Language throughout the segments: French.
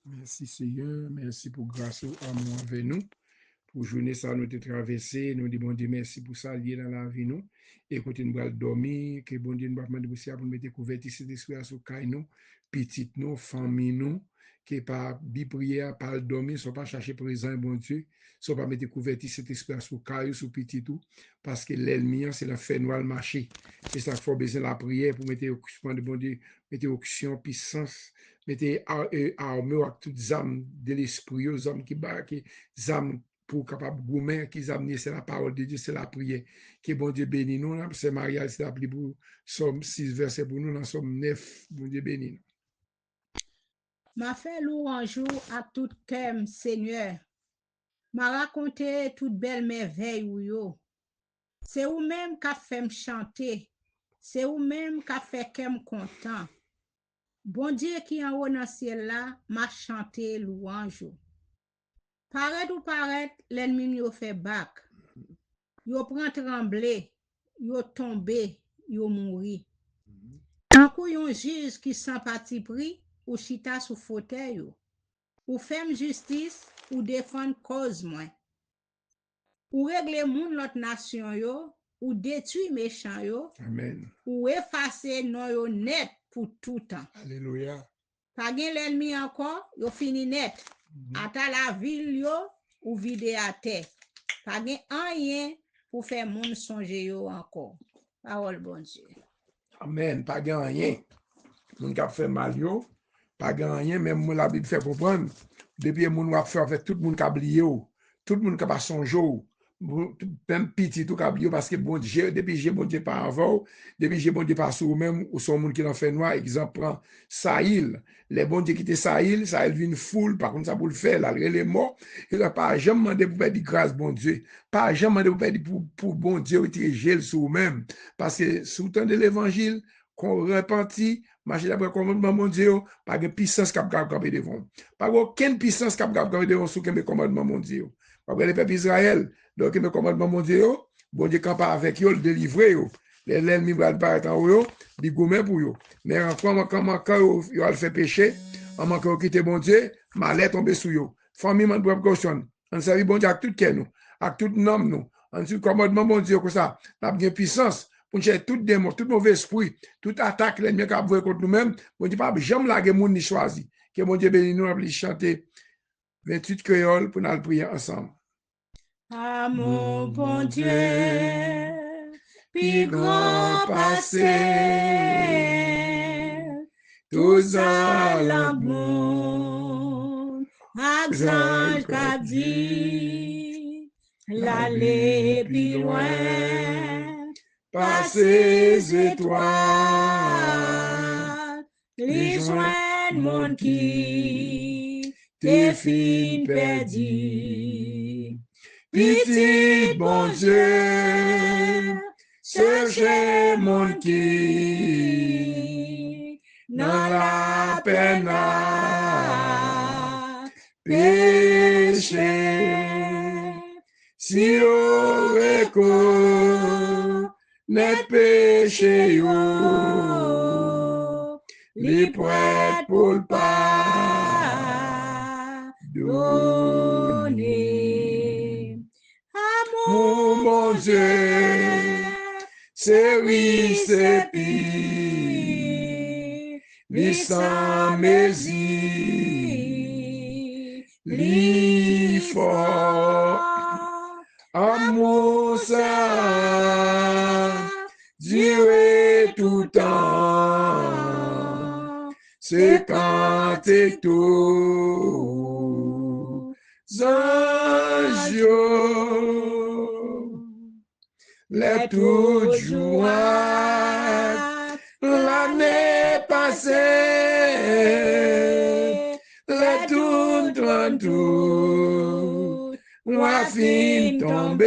Merci Seigneur, merci pour grâce ou amour avec nous. Pour journée ça nous te traversé, nous disons bon Dieu merci pour ça lié dans la vie nous. Et quand nous allons dormir, que bon Dieu nous va demander aussi pour mettre couverture cet esprit sur caille nous, petit nous, famille nous, que par bi prière, par dormir, soit pas chercher présent bon Dieu, soit pas mettre couverture cet esprit sur caille sur petit tout, parce que l'ennemi c'est la fait noir le marché. C'est ça qu'il faut besoin de la prière pour mettre occupant de bon Dieu, mettre occupation puissance, mettre armure avec toutes âmes de l'esprit, aux âmes qui âmes pour capable goumer qu'ils amener c'est la parole de Dieu, c'est la prière. Que bon Dieu bénisse nous, c'est Maria, c'est appelé pour Somme 6, verset pour nous, dans Somme 9, bon Dieu bénisse nous. M'a fait louange à tout cœur, Seigneur. M'a raconté toute belle merveille ou yo. C'est ou même qu'a fait me chanter. C'est ou même qu'a fait qu'elle content. Bon Dieu qui en haut dans le ciel là, m'a chanté louange. Paraît ou paraît, l'ennemi yo fait bac. Yo prend tremblé, yo tombé, yo mouri. Tant qu'on yon juge qui sans parti pris, ou chita sous fauteuil yo. Ou femme justice, ou défendre cause moins. Ou régler moun l'autre nation yo, ou détruire méchant yo, Amen. ou effacer non yo net pour tout temps. Alléluia. Pas gen l'ennemi encore, yo fini net. Ata la ville yo, ou vide à terre. Pas gen rien pour faire moun songe yo encore. Parole bon Dieu. Amen. Pas grand rien. Moun qui a fait mal yo, pas grand rien, même la Bible fait comprendre. Depuis moun va faire avec tout le monde qui a oublié, tout le monde qui a pas songé, même petit tout qui a oublié parce que bon Dieu, depuis j'ai bon Dieu par avant, depuis j'ai bon Dieu par sur même ou son monde qui en fait noir, exemple prend Sahil, les bon Dieu qui était Sahil vient une foule par contre ça pour le faire là, les morts, il a pas jamais demandé pour faire de grâce bon Dieu, pas jamais demandé pour faire pour bon Dieu retirer gel sur même parce que sous temps de l'évangile qu'on repentit, marcher d'après le commandement mon Dieu, pas de puissance qui a gagné devant. Pas aucune puissance qui a gagné devant sous le commandement mon Dieu. Pas le peuple Israël, donc le commandement mon Dieu, bon Dieu campa avec eux, le délivrer. L'ennemi va apparaître en haut, il gourmet pour eux. Mais encore, quand il a fait péché, on manque de quitter bon Dieu, malheur tombe sur eux. Famille, on doit caution. On s'est bon Dieu avec tout cœur, nous, avec tout nom, nous. On suit le commandement mon Dieu, comme ça, on a bien puissance. Pour chercher tout démon, tout mauvais esprit, toute attaque, l'ennemi qui a voué contre nous-mêmes, bon Dieu, pas jamais la guerre, ni choisi. Que mon Dieu bénisse nous, on chanter 28 créoles pour nous prier ensemble. Ah mon bon Dieu, puis grand passé, tous à l'amour, Axange qu'a dit, l'aller plus loin, passer passer étoiles, les joints monde qui t'es fin perdu. Petit bon Dieu, cherchez mon qui dans la peine à péché. Si on reconnaît péché, les prêtres pour le pardonner. Mon bon Dieu, c'est oui, c'est pire, li sans mesure, li fort, amour ça, durer tout temps, c'est quand t'es tout, anges, les toujours l'année passée, les tout, moi fin tombé,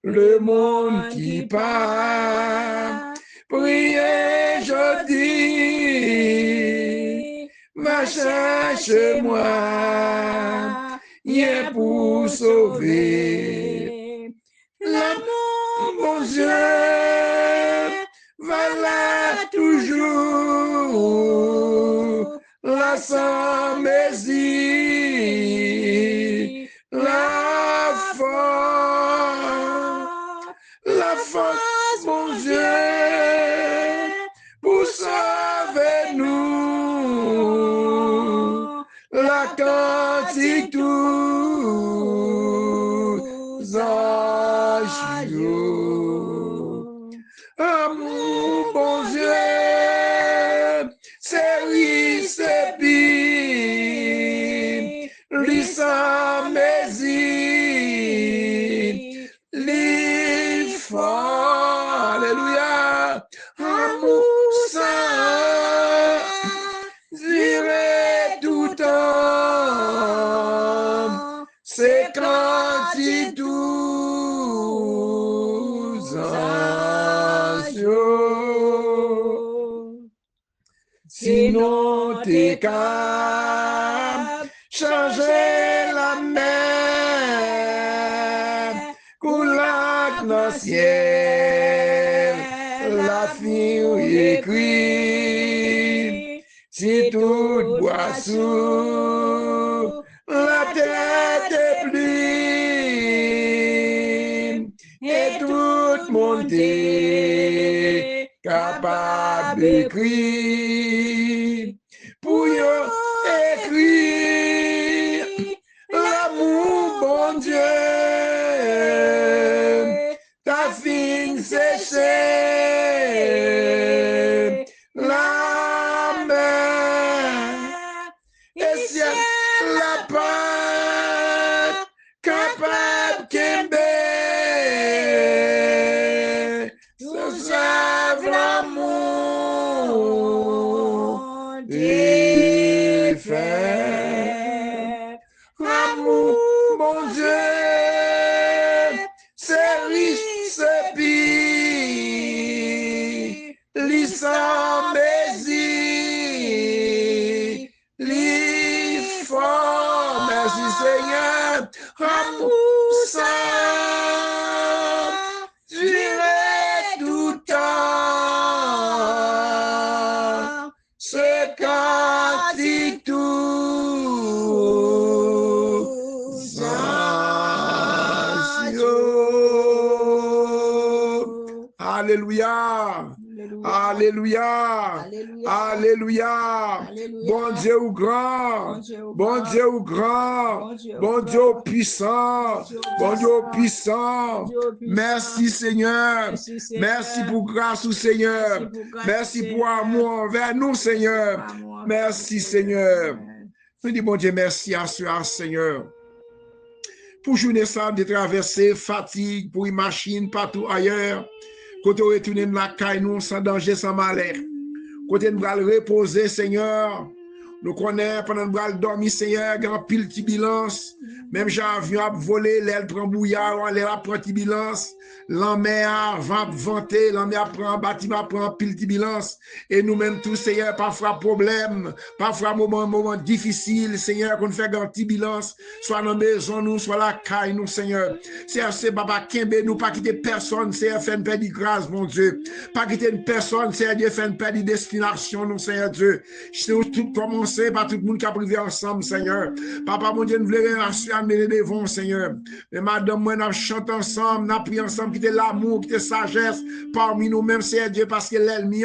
le monde qui part, priez jeudi, va chercher moi, y'a pour sauver. L'amour, mon Dieu, va là toujours. la sans mesure, la force, mon Dieu, pour sauver nous, la cantique tous anges. Amour, bon Dieu, c'est lui, c'est bien, lui sans mesure, lui fort, alléluia, amour sans durer tout temps, c'est quand il douze sinon t'es capable changer la mer, couleur dans le ciel, la fille écrit, si tout boit sous la tête est pluie, et tout le monde est capable d'écrire, pour écrire l'amour, bon Dieu, ta fin séchée, la mer, et ciel, la pâte, capable qu'aimer, ce save l'amour défait. Amour, mon Dieu, c'est riche, c'est pire, sans mesure, fort, merci Seigneur, amour sans durer tout temps, ce cantique tous anges. Alléluia. Alléluia. Alléluia. Bon Dieu ou grand. Bon Dieu ou grand. Bon Dieu puissant. Bon Dieu puissant. Merci Seigneur. Merci pour grâce au Seigneur. Merci pour amour envers nous Seigneur. Merci Seigneur. Nous disons bon Dieu merci à ce Seigneur. Pour journée ça de traverser, fatigue, pour une machine partout ailleurs. Quand on retourne dans la caille, nous sans danger, sans malheur. Quand on va reposer, Seigneur, nous connaissons pendant que nous dormir, Seigneur, grand pile de bilance. Même j'avion à voler, l'aile prend bouillard, l'aile prend bilance. L'enmer va vanter, l'enmer prend bâtiment, prend pile de bilance. Et nous-mêmes tous, Seigneur, parfois problème, parfois moment difficile, Seigneur, qu'on fait grand bilance, soit dans la maison, nous, soit la caille, nous, Seigneur. C'est Baba Kembe, nous, pas quitter personne, Seigneur, fait une perdre grâce, mon Dieu. Pas quitter une personne, Seigneur, Dieu, fait une perdre destination, nous, Seigneur Dieu. Nous tout commencer par tout le monde qui a privé ensemble, Seigneur. Papa, mon Dieu, nous voulons amener devant, Seigneur. Mais madame, moi, nous chantons ensemble, nous prions ensemble, qui était l'amour, qui était sagesse parmi nous-mêmes, Seigneur Dieu, parce que l'ennemi,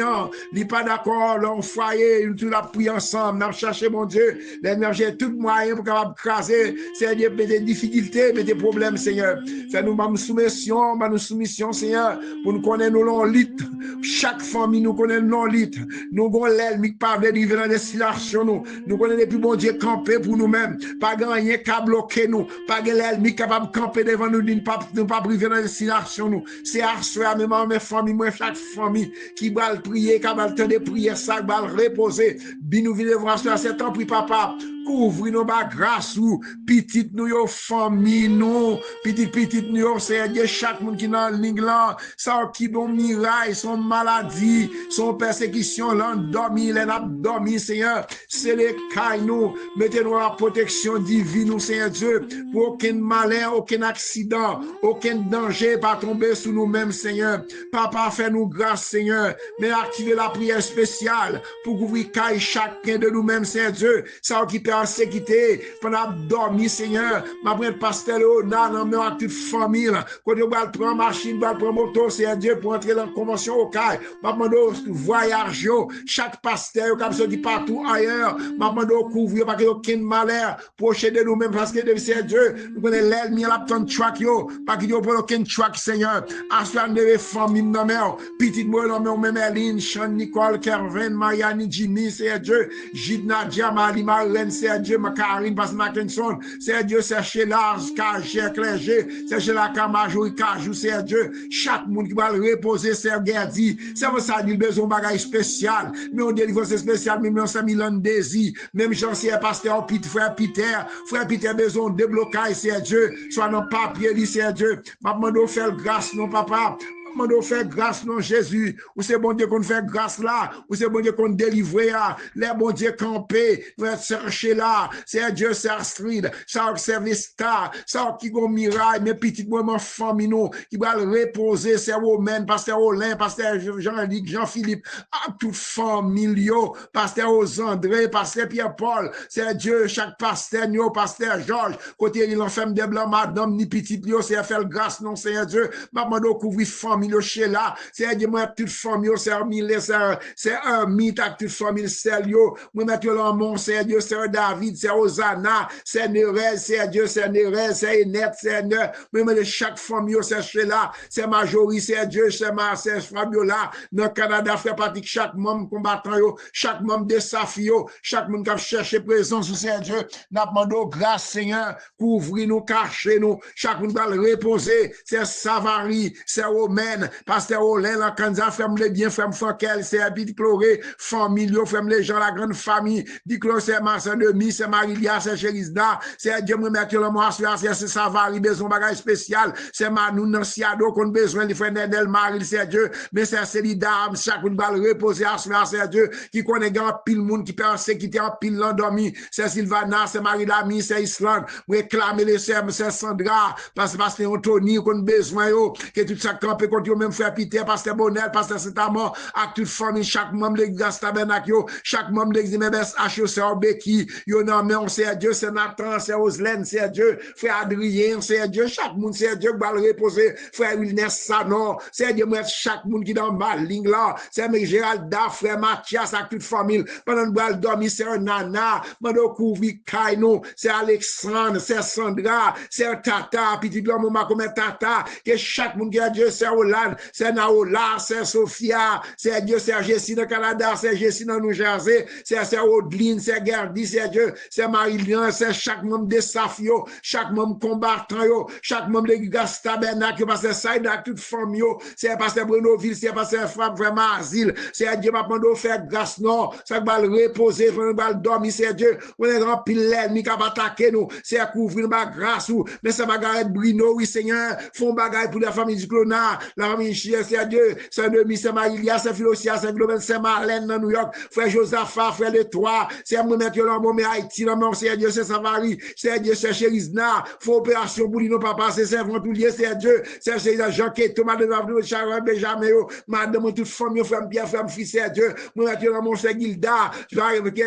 il n'est pas d'accord, là, on foyer, nous la prions ensemble, nous cherchons, mon Dieu, l'ennemi, j'ai tout moyen pour capable craser, Seigneur Dieu, mais des difficultés, mais des problèmes, Seigneur. Fais-nous, ma soumission, Seigneur, pour nous connaître nos longs litres. Chaque famille, nous connaît nos litres. Nous avons l'ennemi qui parle de différentes destinations, nous connaissons depuis, bon Dieu, camper pour nous-mêmes. Pas gagner qu'à bloquer nous. Pas l'ennemi capable de camper devant nous, ne pas priver dans la destination, nous. C'est à soi, même mes familles, moi, chaque famille qui va prier, qui va le temps de prier, ça va reposer. Bien nous vivre voir sur cet temps, puis papa, couvrir nos bas grâce ou petit nous yo famille nous petit nous yo Seigneur chaque monde qui dans ligne là ça qui bon miraille son maladie son persécution l'endormi les n'a dormi Seigneur c'est les cailles nous mettez-nous en protection divine nous Seigneur Dieu pour aucun malheur aucun accident aucun danger pas tomber sur nous-mêmes Seigneur papa fais-nous grâce Seigneur mais activez la prière spéciale pour couvrir caille chacun de nous-mêmes Seigneur Dieu ça qui peut en sécurité pendant dormir Seigneur ma prendre pasteur dans mais à toute famille quand on va prendre machine va prendre moto Seigneur Dieu pour entrer dans la convention au caille ma demande voyage chaque pasteur qui sorti partout ailleurs ma demande couvrir pas aucun malheur pour chez de nous-mêmes parce que Seigneur Dieu nous connaissons l'ennemi la ton track yo pas qu'il y ait aucun track Seigneur assoir de famille dans mer petite moi dans même Eline Chan Nicole Kervin Mariani Jimmy Seigneur Dieu Gidna Diamali Marlène Seigneur Dieu Macarine Bas Mackinson Seigneur Dieu chercher Lars Cagé Clergé chercher la Camajou Cajou Seigneur Dieu chaque monde qui va reposer Seigneur Gardi c'est pour ça qu'il besoin bagage spécial mais on délivre spécial même on s'est mis en désir même Jean-Pierre pasteur frère Peter besoin de déblocage Seigneur Dieu soit dans papier lui Seigneur Dieu m'a demandé faire grâce non papa Mando fait grâce non Jésus, ou c'est bon Dieu qu'on fait grâce là, ou c'est bon Dieu qu'on délivre là, les bon Dieu campé, nous chercher là, c'est Dieu c'est Astrid, ça service ta, ça qui gon miraille, mais petit moment famille nous, qui va reposer, c'est Romain, pasteur Olin, pasteur Jean-Luc, Jean-Philippe, à toute famille, pasteur Osandré, pasteur Pierre-Paul, c'est Dieu, chaque pasteur, pasteur Georges, côté il enferme des blancs, madame, ni petit, c'est faire grâce non Seigneur Dieu, m'a couvrir famille chez là c'est dire moi toute famille c'est un mythe avec toute famille sérieux moi mettre là mon c'est Dieu c'est David c'est Osana c'est Nerez c'est Dieu c'est Nerez c'est Net c'est ne moi chaque famille c'est chez là c'est Majorie c'est Dieu c'est Marcel Fabiola dans Canada fait partie chaque membre combattant yo chaque membre de Safio chaque monde qui chercher présence c'est Dieu n'a demandé grâce Seigneur couvrir nous cacher nous chaque monde va reposer c'est Savary c'est Romain pasteur Olin la Kanza ferme les bien ferme Frankel c'est Habit Chloré famille ferme les gens la grande famille dit que c'est Marcel Demi c'est Marilia c'est Cherisda c'est Dieu me mettre le mois c'est Savary besoin bagage spécial c'est Manou Nanciado qu'on besoin de frère Nedel Marie c'est Dieu mais c'est Célidam chaque une balle reposer à c'est Dieu qui connaît grand pile monde qui peut en sécurité en pile l'endormi c'est Sylvana c'est Marie Lamy c'est Island réclamer les sœurs c'est Sandra parce que Anthony qu'on besoin que tout ça camper contre yo même frère Peter pasteur Bonel pasteur Saint-Amand à toute famille chaque membre de l'église tabernacle chaque membre de l'église MBS c'est Becky yo non mais on c'est Dieu c'est Nathan c'est Oslène c'est Dieu frère Adrien c'est Dieu chaque monde c'est Dieu va le reposer frère Wilner Sanon c'est Dieu moi chaque monde qui dans ma ligne là c'est mes Géralda frère Mathias à toute famille pendant nous va dormir c'est Nana mando couvrir Kaino c'est Alexandre c'est Sandra c'est Tata petit homme m'a comme Tata que chaque monde qui a Dieu c'est Hollande c'est Naola c'est Sophia c'est Dieu c'est Jessie dans Canada c'est Jessie dans New Jersey c'est Odline c'est Gardi c'est Dieu c'est Marilyn c'est chaque membre de Safio chaque membre combattant yo chaque membre de Gastabernac parce que ça dans toute famille c'est pasteur Brunoville c'est pasteur Fab vraiment asile c'est Dieu m'a demandé faire grâce non ça va le reposer va dormir c'est Dieu on est grand pile l'ennemi qui va attaquer nous c'est couvrir ma grâce ou mais ça va Bruno oui Seigneur font bagaille pour la famille du Clona la famille Chier c'est Dieu c'est demi c'est Marilia c'est Philosia c'est Global c'est Marlène dans New York frère Josaphat frère de toi c'est moi mettre là mon Haïti là mon c'est Dieu c'est Savary c'est Dieu c'est Cherisna faut opération pour nous papa c'est Saint-Ventoulier c'est Dieu c'est Jean Keto madame Charles Benjamin madame toute famille frère Pierre frère fils c'est Dieu moi mettre là mon c'est Gilda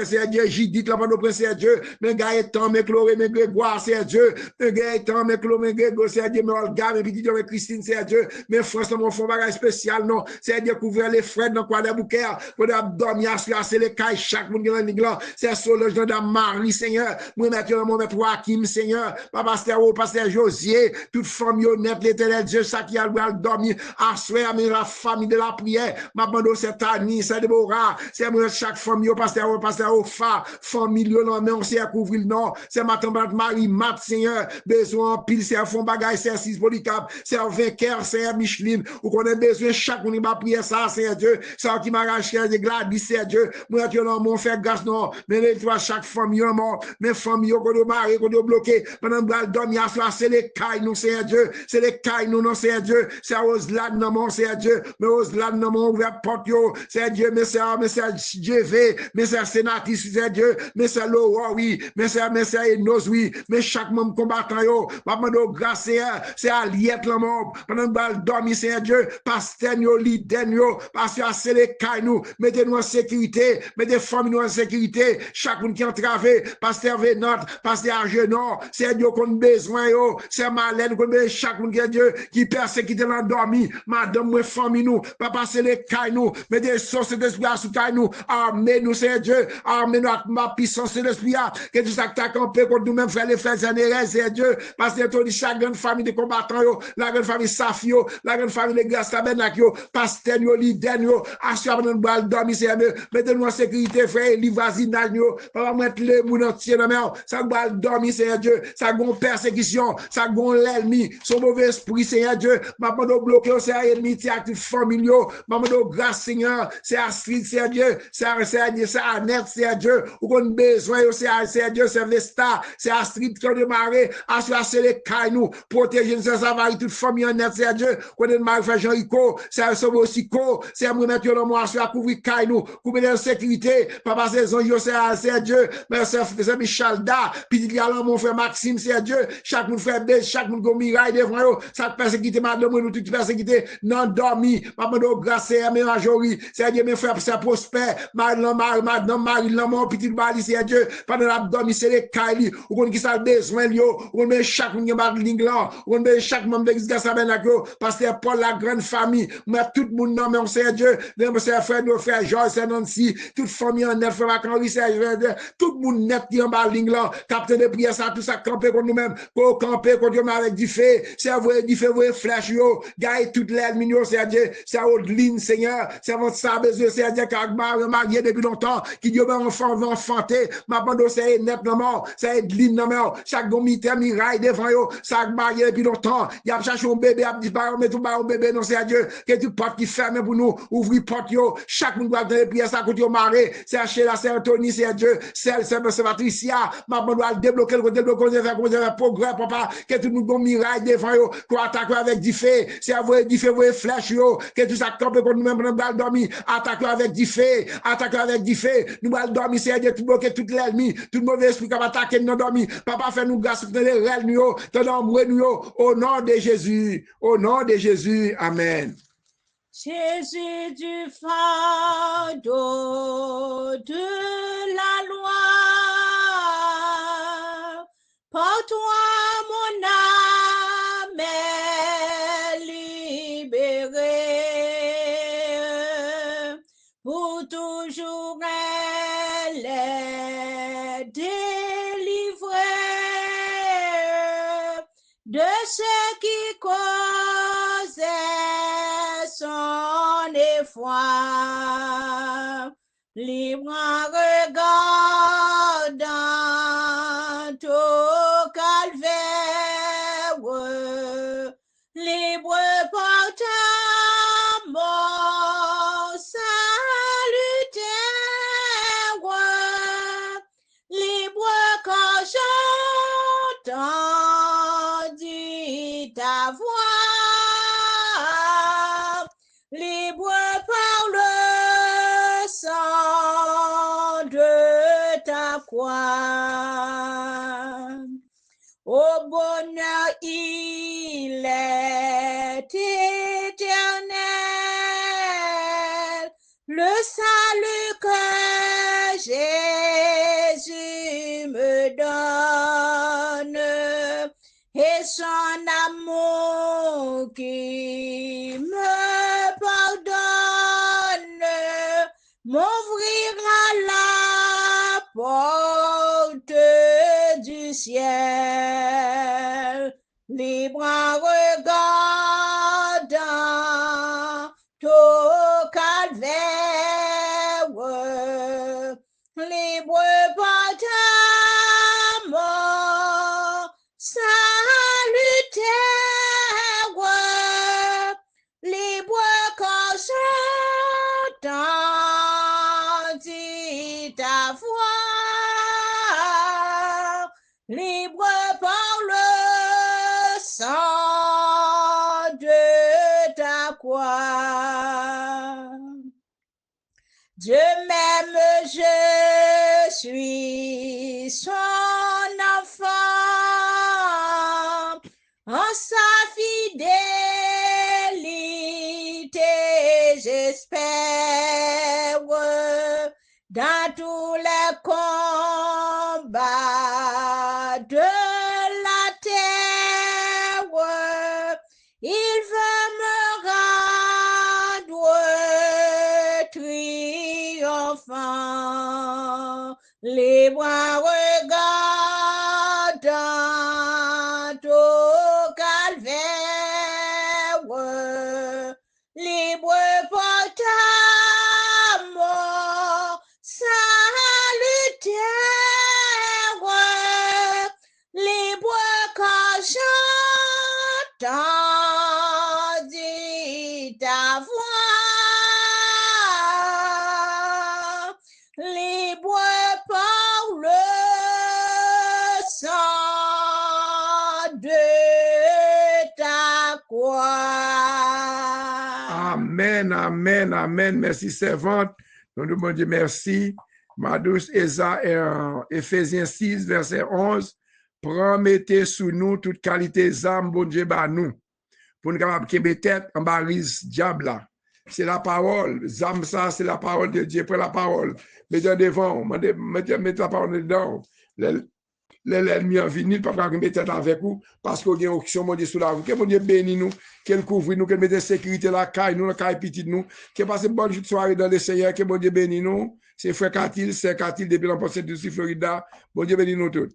c'est Dieu Judith là mon prince c'est Dieu mais Gaëtan mais Chloé mais Grégoire c'est Dieu mais Gaëtan mais Chloé mais Grégoire c'est Dieu mais Olga mais petit mais Christine c'est Dieu mais France mon fond bagage spécial non c'est découvrir les frères dans quoi des bouquets pour dormir c'est les cailles chaque monde dans l'église c'est Solange dans Marie Seigneur moi mettre mon maître Joachim Seigneur pasteur Josier toute famille honnête l'éternel Dieu ça qui a dormir assoir mais la famille de la prière ma bande c'est Tani c'est Deborah c'est moi chaque famille pasteur Ofa famille non mais on sait couvrir non c'est ma tante Marie Mat Seigneur besoin pile c'est fond bagage c'est 6 polycap c'est vainqueur c'est Michelin Micheline, ou qu'on a besoin chaque monde qui va prier ça, Seigneur Dieu, ça qui m'arrache de Gladys, Seigneur Dieu, moi, tu non, mon frère grâce, non, mais les toi, chaque famille, mort, mes familles, qu'on a marre, qu'on a bloqué, pendant que nous dormir, c'est les cailles, nous, Seigneur Dieu, c'est les cailles, nous, non, Seigneur Dieu, c'est Oslad, non, mon Seigneur Dieu, mais Oslad, non, mon ouvert porte, Seigneur Dieu, mais c'est JV, mais c'est sénatrice, Seigneur Dieu, mais c'est Laura, oui, mais c'est Enos, oui, mais chaque membre combattant, yo, maman, grâce, c'est Aliette, la mort, pendant que nous dormir, Seigneur Dieu, pasteur, yo, leader, yo, parce que c'est les cailles, nous, mettez-nous en sécurité, mettez famille nous en sécurité, chaque monde qui est entravé, pasteur Vénant, pasteur Agenor, c'est Dieu qu'on a besoin, yo, c'est Malène, qu'on a besoin, chaque monde qui est Dieu, qui persécute l'endormi, madame, moi, famille nous, papa, c'est les cailles, nous, mettez sources d'esprit à sous cailles, nous, armez-nous, c'est Dieu, armez-nous avec ma puissance de l'esprit, que tout ça qui t'a campé contre nous-mêmes, frères les frères, c'est Dieu, parce que tu dis chaque grande famille de combattants, yo, la grande famille Safio, la grande famille de Grâce Tabernacle, yo, pasteur, yo, leader, yo, assure nous de dormir, c'est mettez-nous en sécurité, frère, les voisinage, papa, mettre les mouns entiers, ça va dormir, Seigneur Dieu, ça va persécution, ça va l'ennemi, son mauvais esprit, Seigneur Dieu, maman de bloquer, c'est ennemi, c'est actif familiaux, maman de grâce, Seigneur, c'est Astrid, Seigneur Dieu, c'est Annette, Seigneur Dieu, ou qu'on a besoin, c'est Dieu, c'est Vesta, c'est Astrid qui a démarré, assure, c'est les cailles, nous, protéger, ça va toute famille en net, Seigneur Dieu, qu'on a démarré, frère Jean-Rico, c'est aussi c'est me mettre le mot à couvrir caille nous, couvrir la sécurité, papa c'est c'est Dieu, mais c'est Michel Da, puis il y a mon frère Maxime, c'est Dieu, chaque monde frère Bel, chaque monde comme miraille devant eux, ça persécuté madame, nous tout persécuté, non dormi, papa de grâce, c'est mes majori, c'est Dieu, mes frères, c'est prospère, madame, mon petit bali, c'est Dieu, pendant l'abdomen, c'est les cailles, ou qu'on qui ça besoin, ou on chaque monde qui est l'inglan, ou on chaque membre de l'exercice pasteur Paul, la grande famille, mais tout le monde, non, mais on sait Dieu, même c'est frère, nos frères, Georges, c'est Nancy, toute famille en net, frère Macron, tout le monde net qui est en bas, l'inglan, capteur de prière, ça, tout ça, camper contre nous-mêmes, pour camper contre nous avec du feu, c'est vous, du feu, vous, flèche, yo, gagne toute l'ennemi, c'est Dieu, c'est haute ligne, Seigneur, c'est votre sable, c'est Dieu, car marié depuis longtemps, qui dit, ben, enfant, va enfanter, ma bande, c'est net, non, mort, c'est ligne, non, mort, chaque gomité, miraille devant yo, ça marié depuis longtemps, il a cherché un bébé, a dit, mais tout un bébé, non, c'est Dieu, que tu portes qui ferme pour nous, ouvrir porte, yo, chaque monde doit donner les prières, ça coûte yo maré, c'est acheter la Saint Anthony, c'est Dieu, c'est Patricia, ma bande doit débloquer, faire progrès, papa, que tout le monde miraille devant yo, qu'on attaque avec du feu, c'est avoir du feu, vous flèche, yo, que tout ça campe contre nous-mêmes, nous allons dormir, attaquer avec du feu, nous allons dormir, c'est Dieu, tout bloquer tout l'ennemi, tout mauvais esprit qui va attaquer nous dormir, papa, fait nous grâce, dans les rêves, nous, au nom de Jésus, au nom de Jésus, amen. Jésus du fardeau de la loi, pour toi mon âme est libérée, pour toujours elle est délivrée de ce qui causait son effroi, libre en regardant au calvaire, libre par ta mort salutaire, libre quand j'entendis ta voix, libre par le sang de ta croix. Au bonheur, il est éternel, le salut que Jésus me donne, et son amour qui me pardonne, m'ouvrira la porte du ciel, libre en regardant au calvaire, libre par ta mort salutaire, libre par le sang de ta croix. Dieu m'aime, je suis son enfant, en sa fidélité j'espère dans tous les combats de la terre. Il veut me rendre triomphant, les bras regardant au calvaire, libre par ta mort salutaire, libre quand j'entendis ta voix, libre par le sang de ta croix. Amen, amen, amen. Merci, servante. Nous nous disons merci. Ma douce Esa, Ephésiens 6, verset 11. Promettez sous nous toute qualité d'âme, bon Dieu, bah nous. Pour nous capables de tête en barise diable là. C'est la parole. Zam ça, c'est la parole de Dieu. Prends la parole. Mettez devant. Mettez la parole dedans. L'ennemi en vinyle, pas qu'on mette avec vous, parce qu'on a une auction, mon Dieu, sous la vous. Que mon Dieu bénisse nous, qu'elle couvre nous, qu'elle mette sécurité la caille, nous, la caille petite nous, qu'elle passe une bonne soirée dans le Seigneur, que mon Dieu bénisse nous. C'est frère Catil, c'est Catil depuis l'empossède de Florida. Bon Dieu bénisse nous tous.